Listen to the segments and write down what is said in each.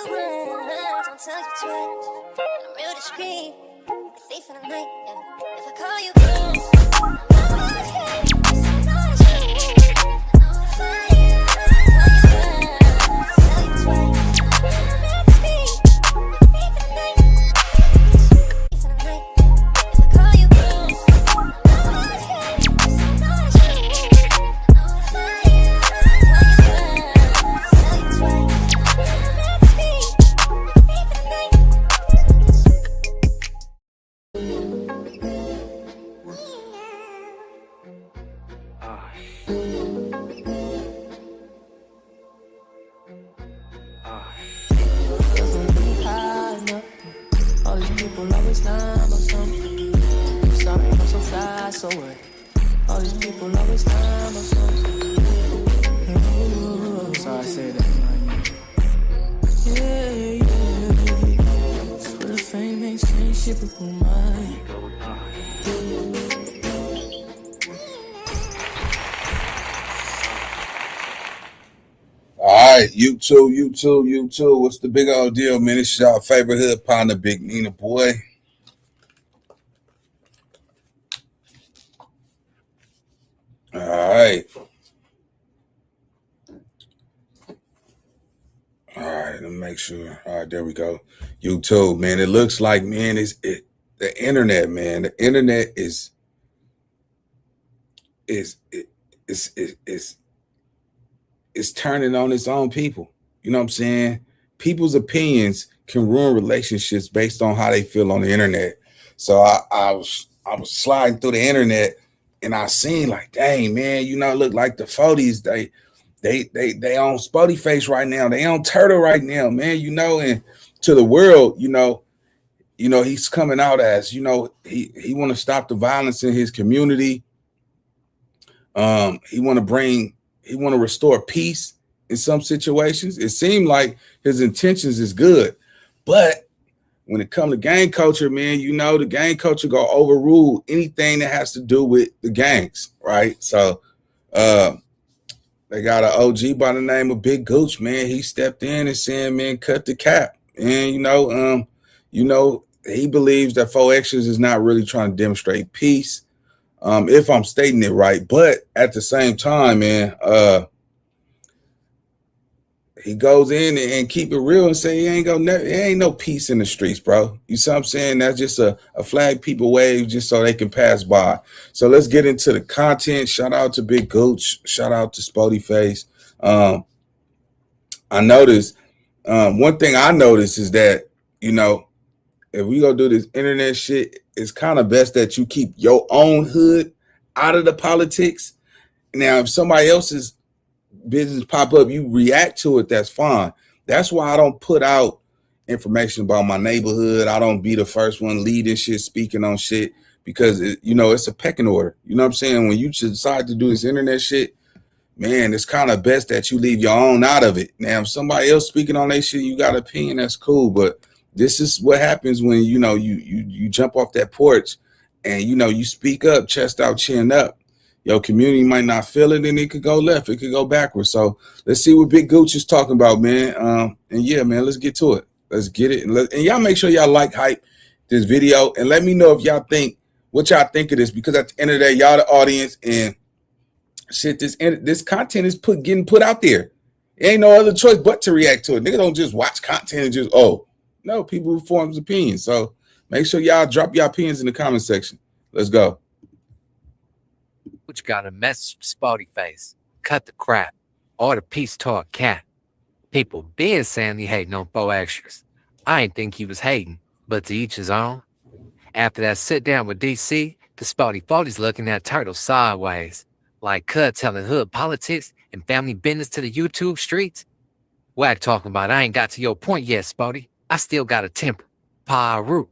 you once, don't tell you twice. And I'm real discreet, like a thief in the night. Yeah. If I call you once, I know it's okay. Sometimes you I know it's fine. Call you once, tell you twice. And I'm real discreet, like a thief in the night. Thief in the night. If I call you once, I know it's okay. Sometimes you I know it's fine. All these people always lying about something. I'm sorry, I'm so fly, so what? All these people always lying about something. So I say that. Yeah. Swear the fame ain't saying shit but who mine. All right, you too. What's the big old deal, man? It's y'all favorite hood partner, Big Nina boy. All right, let me make sure. All right, there we go. You too, man. It looks like, man, the internet, man. The internet is turning on its own people. You know what I'm saying? People's opinions can ruin relationships based on how they feel on the internet. So I was sliding through the internet and I seen like, dang, man, look like the 40s. They on Spoty Face right now. They on Turtle right now, man. And to the world, he's coming out as, he want to stop the violence in his community. He want to restore peace in some situations. It seemed like his intentions is good, but when it comes to gang culture, man, the gang culture gonna overrule anything that has to do with the gangs, right? So they got an OG by the name of Big Gooch, man. He stepped in and said, man, cut the cap. And he believes that 4X's is not really trying to demonstrate peace. If I'm stating it right, but at the same time, man, he goes in and keep it real and say there ain't no peace in the streets, bro. You see what I'm saying? That's just a flag people wave just so they can pass by. So let's get into the content. Shout out to Big Gooch. Shout out to Spoty Face. I noticed one thing I noticed is that, if we go do this internet shit, it's kind of best that you keep your own hood out of the politics. Now, if somebody else's business pop up, you react to it, that's fine. That's why I don't put out information about my neighborhood. I don't be the first one leading shit, speaking on shit, because it's a pecking order. You know what I'm saying? When you decide to do this internet shit, man, it's kind of best that you leave your own out of it. Now, if somebody else speaking on that shit, you got an opinion, that's cool. But this is what happens when, you jump off that porch and, you speak up, chest out, chin up. Your community might not feel it, and it could go left. It could go backwards. So let's see what Big Gooch is talking about, man. And yeah, man, let's get to it. Let's get it. And y'all make sure y'all hype this video, and let me know if y'all think what y'all think of this, because at the end of the day, y'all the audience, and shit, this content is getting put out there. There ain't no other choice but to react to it. Nigga don't just watch content and just, no, people form opinions. So make sure y'all drop your opinions in the comment section. Let's go. What you got a message from Spoty Face? Cut the crap. Or the peace talk cat. People been saying he hating on 4X's. I ain't think he was hating, but to each his own. After that sit down with DC, the Spoty 40s looking at Turtle sideways. Like Cut telling hood politics and family business to the YouTube streets. Wack talking about I ain't got to your point yet, Spoty. I still got a temper. Pyru.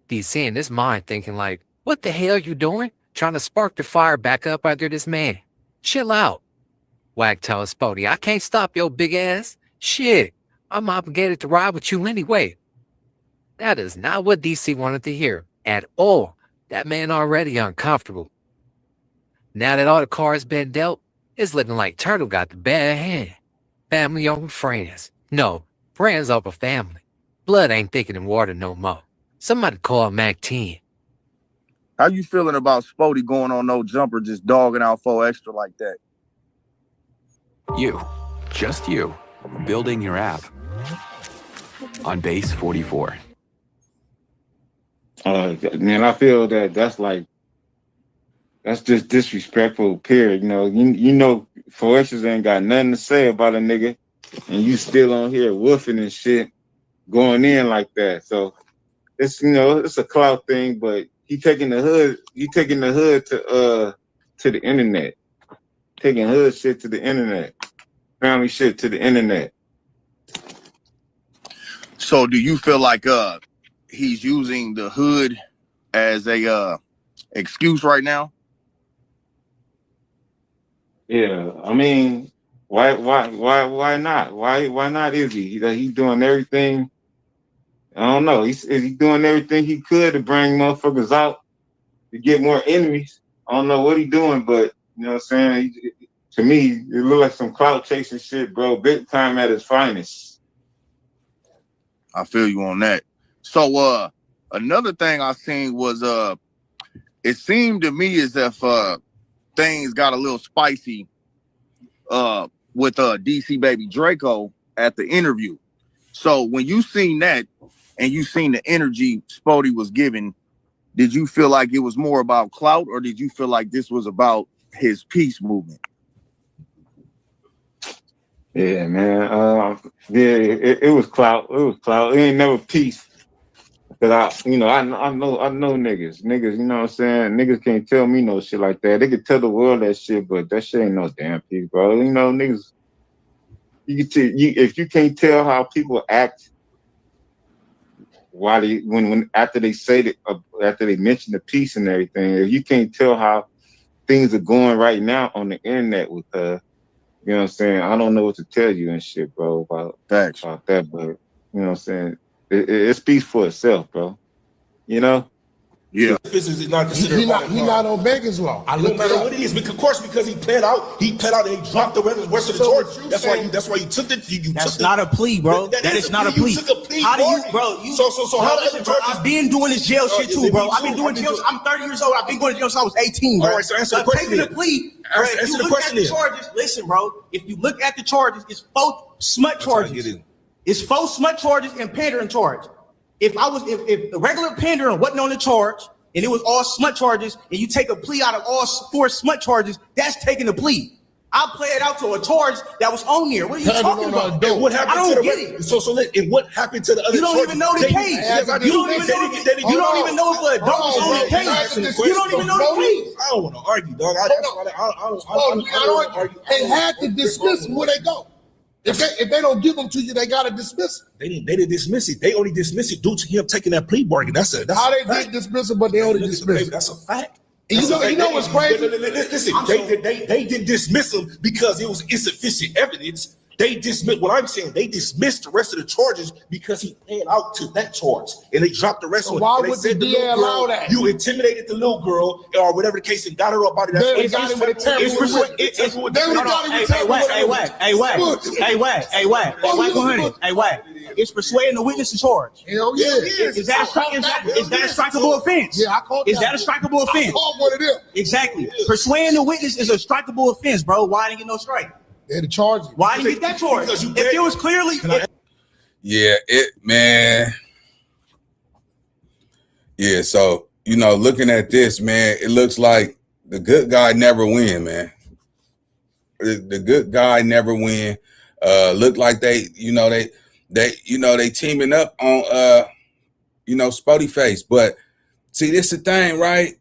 DC in his mind thinking like, what the hell you doing? Trying to spark the fire back up under this man. Chill out. Wack tells Spoty, I can't stop your big ass. Shit, I'm obligated to ride with you anyway. That is not what DC wanted to hear at all. That man already uncomfortable. Now that all the cards been dealt, it's looking like Turtle got the bad hand. Family over friends. No, Friends over family. Blood ain't thicker than water no more. Somebody call Mac 10. How you feeling about Spoty going on no jumper, just dogging out 4 extra like that? You, just you, building your app on base 44. Man, I feel that's just disrespectful, period. You know, Foresters ain't got nothing to say about a nigga, and you still on here woofing and shit, going in like that. So it's it's a clout thing, but he taking the hood to the internet, taking hood shit to the internet, family shit to the internet. So do you feel like he's using the hood as a excuse right now? Yeah, I mean, why not? Why not? Is he doing everything? I don't know. Is he doing everything he could to bring motherfuckers out to get more enemies? I don't know what he doing, but you know what I'm saying. To me, it look like some clout chasing shit, bro. Big time at his finest. I feel you on that. So another thing I seen was it seemed to me as if things got a little spicy with DC Baby Draco at the interview. So when you seen that and you seen the energy Spoty was giving, did you feel like it was more about clout, or did you feel like this was about his peace movement? Yeah, man. It was clout. It was clout. It ain't never peace. Cause I know niggas. Niggas, you know what I'm saying? Niggas can't tell me no shit like that. They can tell the world that shit, but that shit ain't no damn peace, bro. You know, niggas. If you can't tell how people act, why when after they say that, after they mention the peace and everything, if you can't tell how things are going right now on the internet with you know what I'm saying? I don't know what to tell you and shit, bro, about that, but you know what I'm saying? It speaks for itself, bro. You know? Yeah. This is not considered. He not on Megan's law. I look matter what it is, because he pled out and he dropped the rest of the charge. That's why you took the. That's not a plea, bro. That is not a plea. How do you, bro? So how does I've been doing this jail shit too, bro. I've been doing jail. I'm 30 years old. I've been going to jail since I was 18, bro. All right, so answer the question. Taking a plea. Answer the question. Listen, bro. If you look at the charges, it's 4 smut charges. It's 4 smut charges and pandering charge. If the regular pandering wasn't on the charge and it was all smut charges, and you take a plea out of all 4 smut charges, that's taking a plea. I played out to a charge that was on there. What are you talking about? And what happened I don't get it. And what happened to the other? You don't even know the case. You don't even know if an adult was on the case. You don't even know the case. I don't want to argue, dog. I don't argue. They had to dismiss them. Where they go? If they don't give them to you, they gotta dismiss it. They didn't dismiss it. They only dismiss it due to him taking that plea bargain. That's how they did dismiss it, but they only dismiss it. That's a fact. And you know what's crazy? Listen, they didn't dismiss him because it was insufficient evidence. They dismissed what I'm saying. They dismissed the rest of the charges because he paid out to that charge, and they dropped the rest of it. Why would the DA allow that? You intimidated the little girl, or whatever the case, and got her up out of that. It's persuading the witness to charge. Hell yeah. Is that a strikeable offense? Yeah, I called that. Is that a strikeable offense? I called one of them. Exactly. Persuading the witness is a strikeable offense, bro. Why didn't you get no strike? They had to charge you. Why didn't you get that charge? If it was clearly... Yeah, man. Yeah, so, looking at this, man, it looks like the good guy never win, man. The good guy never win. Look like they teaming up on Spoty Face. But see, this is the thing, right?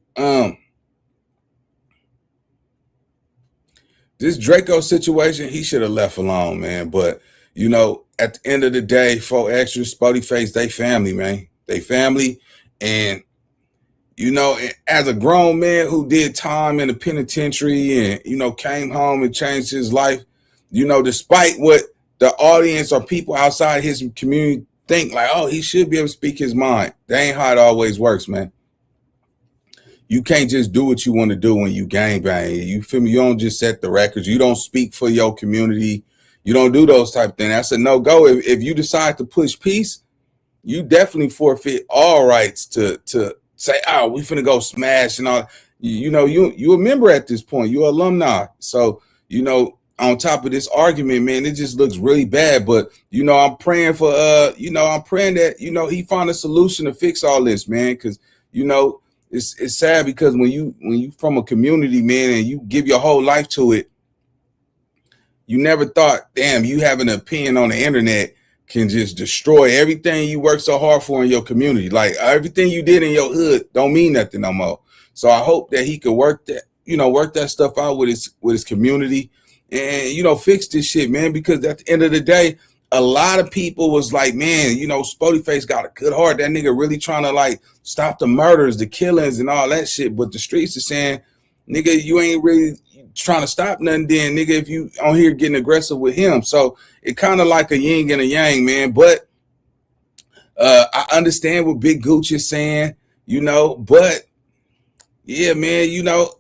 This Draco situation, he should have left alone, man. But at the end of the day, 4 extras, Spoty Face, they family, man. They family. And as a grown man who did time in the penitentiary and came home and changed his life, despite what the audience or people outside his community think, like, oh, he should be able to speak his mind. That ain't how it always works, man. You can't just do what you want to do when you gangbang. You feel me? You don't just set the records. You don't speak for your community. You don't do those type of things. That's a no-go. If you decide to push peace, you definitely forfeit all rights to say, oh, we finna go smash and all. You know, you a member at this point. You're alumni. So, you know, on top of this argument, man, it just looks really bad. But, you know, I'm praying for, I'm praying that, you know, he found a solution to fix all this, man. Because, you know, it's sad because when you from a community, man, and you give your whole life to it, you never thought, damn, you have an opinion on the internet can just destroy everything you worked so hard for in your community. Like everything you did in your hood don't mean nothing no more. So I hope that he could work that stuff out with his community and, you know, fix this shit, man, because at the end of the day, a lot of people was like, man, you know, Spoty Face got a good heart. That nigga really trying to like stop the murders, the killings and all that shit. But the streets are saying, nigga, you ain't really trying to stop nothing then, nigga, if you on here getting aggressive with him. So it kind of like a yin and a yang, man. But I understand what Big Gooch is saying, you know, but yeah, man, you know,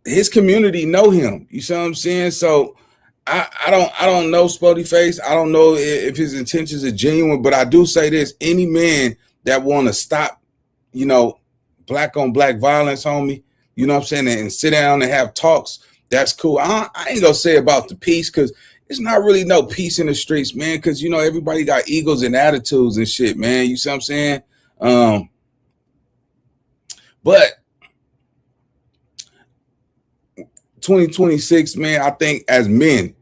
his community know him. You see what I'm saying? So I don't know Spoty Face. I don't know if his intentions are genuine, but I do say this: any man that want to stop, you know, black on black violence, homie, you know what I'm saying, and sit down and have talks, that's cool. I ain't gonna say about the peace because it's not really no peace in the streets, man, because, you know, everybody got egos and attitudes and shit, man. You see what I'm saying? But 2026, man, I think as men,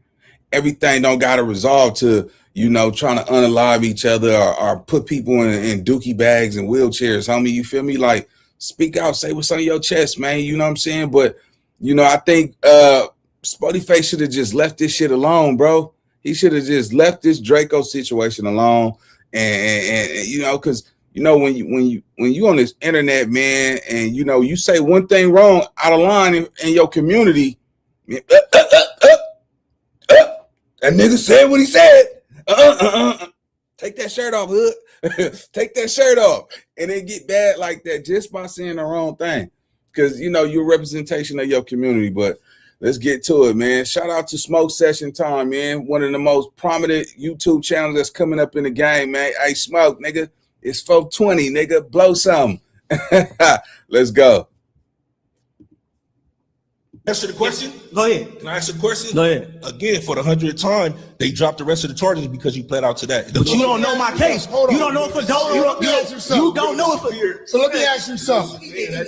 everything don't got to resolve to, you know, trying to unalive each other or put people in dookie bags and wheelchairs, homie. You feel me? Like, speak out, say what's on your chest, man. You know what I'm saying? But, you know, I think Spoty Face should have just left this shit alone, bro. He should have just left this Draco situation alone. And you know, because, you know, when you on this internet, man, and, you know, you say one thing wrong out of line in your community, that nigga said what he said. Take that shirt off, hood. Take that shirt off. And then get bad like that just by saying the wrong thing. Because, you know, you're a representation of your community. But let's get to it, man. Shout out to Smoke Session Time, man. One of the most prominent YouTube channels that's coming up in the game, man. Hey, Smoke, nigga. It's 420, nigga. Blow something. Let's go. Answer the question? Go ahead. Can I ask a question? Go ahead. Again, for the 100th time, they dropped the rest of the charges because you pled out to that. But you don't know my case. You don't know if a dope. You don't know if a. So let me ask you something.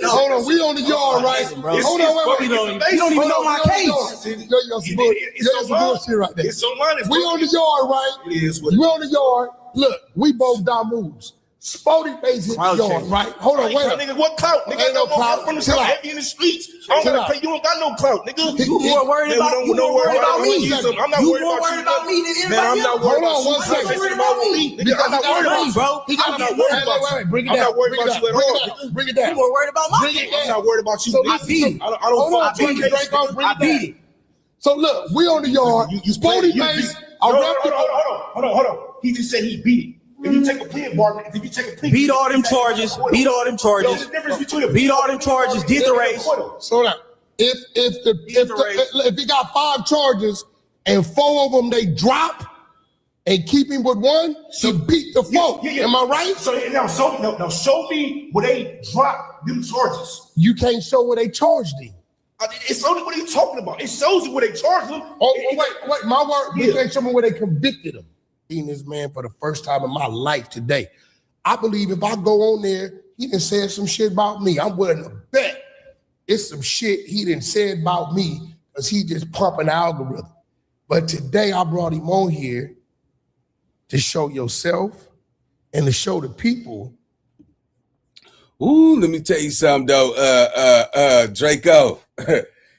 Hold on, we on the yard, right? Hold on, wait. You don't even know my case. It's some bullshit right there. It's so honest. We on the yard, right? It is what it We on the yard. Look, we both got moves. Spoty Face hit the yard, right? Hold on, wait. Nigga, what clout? Nigga, Ain't no clout. from the Chill out. heavy in the streets. I don't gotta pay. You don't got no clout, nigga. You more worried about me. I'm not You worried more about worried about me than Man, I'm anybody not else. worried Hold on, about one you. second. I'm not worried about me. Nigga, I'm not worried about you, bro. I'm not worried about you. Wait, bring it I'm down. not worried about you at all. Bring it You down. more worried about my Bring it case. down. I'm not worried about you. So I beat it. don't Hold on, fuck with Bring Draco, bring I it beat down. it. So look, we on the yard. Spoty Face. Hold on. He just said he beat it. If you take a plea bargain, if you take a plea, Beat all them charges. Beat all them charges. There's a difference between a Beat all them charges. Did the race. So now, if he got 5 charges and 4 of them they drop and keep him with 1, he beat the 4. Am I right? So now show me where they drop them charges. You can't show where they charged him. It's only what are you talking about? It shows you where they charged them. Wait, my word. You can't show me where they convicted him. Seen this man for the first time in my life today. I believe if I go on there, he done said some shit about me. I'm willing to bet it's some shit he done said about me because he just pumping the algorithm. But today I brought him on here to show yourself and to show the people. Ooh, let me tell you something though, Draco.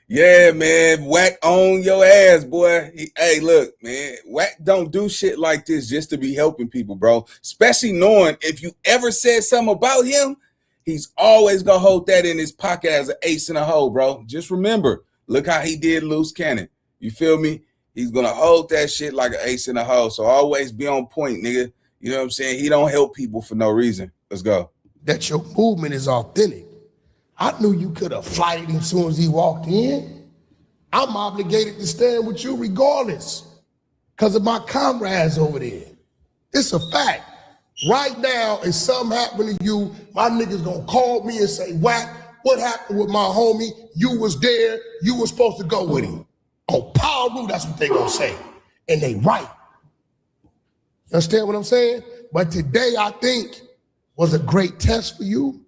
Yeah, man, Whack on your ass, boy. Hey, look, man, Whack don't do shit like this just to be helping people, bro. Especially knowing if you ever said something about him, he's always gonna hold that in his pocket as an ace in a hole, bro. Just remember, look how he did Loose Cannon. You feel me? He's gonna hold that shit like an ace in a hole. So always be on point, nigga. You know what I'm saying? He don't help people for no reason. Let's go. That your movement is authentic. I knew you could have flighted him as soon as he walked in. I'm obligated to stand with you regardless. because of my comrades over there. It's a fact. Right now, if something happened to you, my niggas gonna call me and say, Whack, what happened with my homie? You was there, you was supposed to go with him. On power rule, that's what they gonna say. And they right. You understand what I'm saying? But today, I think, was a great test for you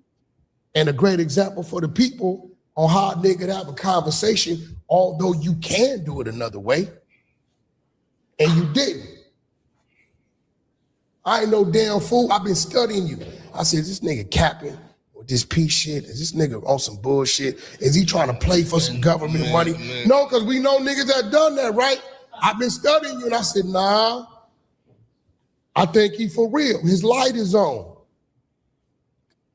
and a great example for the people on how a nigga have a conversation, although you can do it another way. And you didn't. I ain't no damn fool. I've been studying you. I said, this nigga capping with this piece shit. Is this nigga on some bullshit? Is he trying to play for some government money? No, because we know niggas that done that, right? I've been studying you, and I said, nah, I think he for real. His light is on.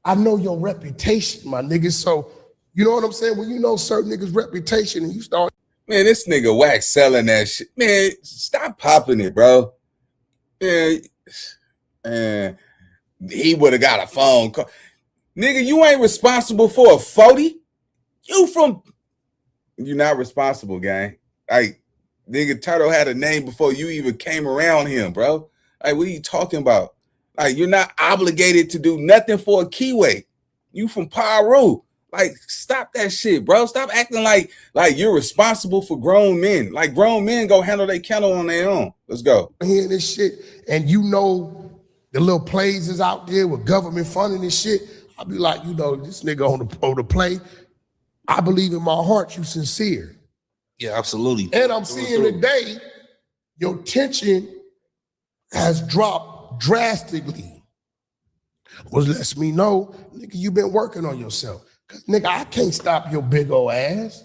I know your reputation, my nigga. So, you know what I'm saying? When you know certain niggas' reputation and you start. Man, this nigga Wax selling that shit. Man, stop popping it, bro. Man, and he would have got a phone call. Nigga, you ain't responsible for a 40. You're not responsible, gang. Like, nigga, Turtle had a name before you even came around him, bro. Like, what are you talking about? Like, you're not obligated to do nothing for a keyway. You from Paru. Like, stop that shit, bro. Stop acting like you're responsible for grown men. Like, grown men go handle their kennel on their own. Let's go. Hearing this shit, and you know the little plays is out there with government funding and shit. I'll be like, you know, this nigga on the play. I believe in my heart you sincere. Yeah, absolutely. And I'm seeing today your tension has dropped drastically. Which lets me know, nigga, you been working on yourself. Cause nigga, I can't stop your big old ass.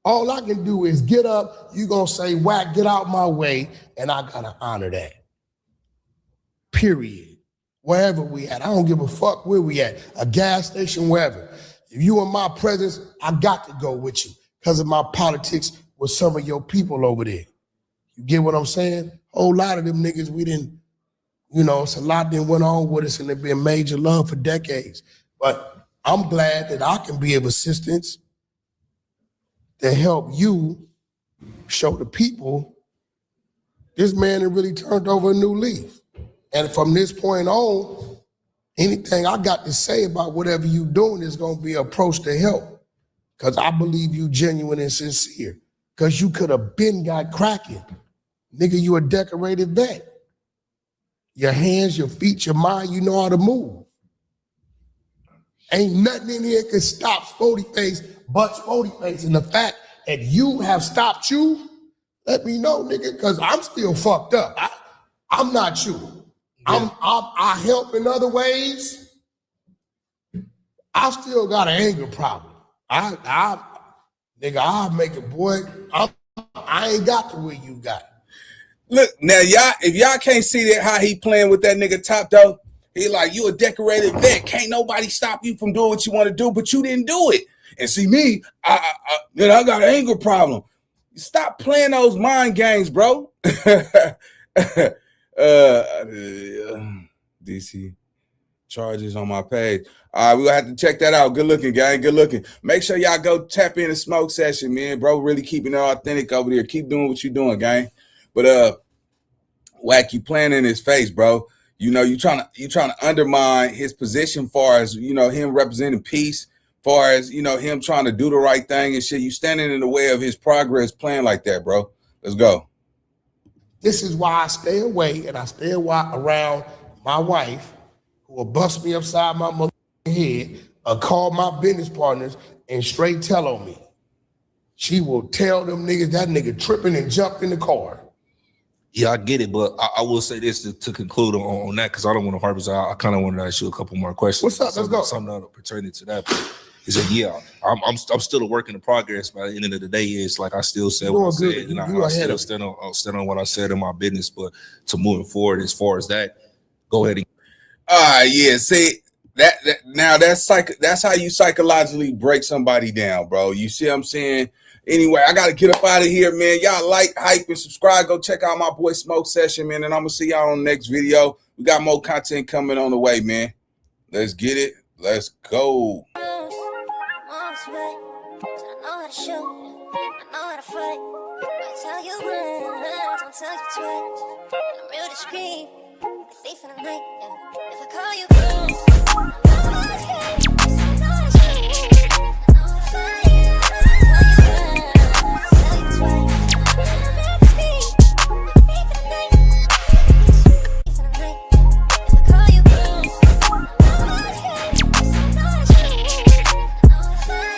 All I can do is get up, you gonna say, Whack, get out my way, and I gotta honor that. Period. Wherever we at. I don't give a fuck where we at. A gas station, wherever. If you in my presence, I got to go with you because of my politics with some of your people over there. You get what I'm saying? A whole lot of them niggas, we didn't, you know, it's a lot that went on with us and they've been major love for decades. But I'm glad that I can be of assistance to help you show the people this man had really turned over a new leaf. And from this point on, anything I got to say about whatever you doing is gonna be an approach to help. Cause I believe you genuine and sincere. Cause you could have been got cracking. Nigga, you a decorated vet. Your hands, your feet, your mind, you know how to move. Ain't nothing in here can stop Spoty Face but Spoty Face. And the fact that you have stopped you, let me know, nigga, cause I'm still fucked up. I'm not you. Yeah. I help in other ways. I still got an anger problem. Nigga, I'll make it, boy. I ain't got the way you got. Look, now y'all, if y'all can't see that how he playing with that nigga Top though, he like, you a decorated vet. Can't nobody stop you from doing what you want to do, but you didn't do it. And see me, I got an anger problem. Stop playing those mind games, bro. DC charges on my page. All right, we're gonna have to check that out. Good looking, gang. Good looking. Make sure y'all go tap in the smoke session, man. Bro, really keeping it authentic over there. Keep doing what you're doing, gang. But Whack, you playing in his face, bro. You know, you trying to undermine his position far as, you know, him representing peace, far as, you know, him trying to do the right thing and shit. You standing in the way of his progress playing like that, bro. Let's go. This is why I stay away and I stay around my wife who will bust me upside my motherfucking head or call my business partners and straight tell on me. She will tell them niggas that nigga tripping and jumped in the car. Yeah, I get it, but I will say this to conclude on that because I don't want to harp. I kind of wanted to ask you a couple more questions. What's up? Let's go. Something pertaining to that. Is that yeah? I'm still a work in progress. By the end of the day, it's like I still said what I said, and I still stand on what I said in my business. But to moving forward, as far as that, go ahead and. Yeah. See that's how you psychologically break somebody down, bro. You see what I'm saying? Anyway, I gotta get up out of here, man. Y'all like, hype, and subscribe. Go check out my boy Smoke Session, man. And I'm gonna see y'all on the next video. We got more content coming on the way, man. Let's get it. Let's go. I know how to shoot, I know how to fight. I tell you don't tell you twice. And I'm real discreet. The thief in the night, yeah. If I call you,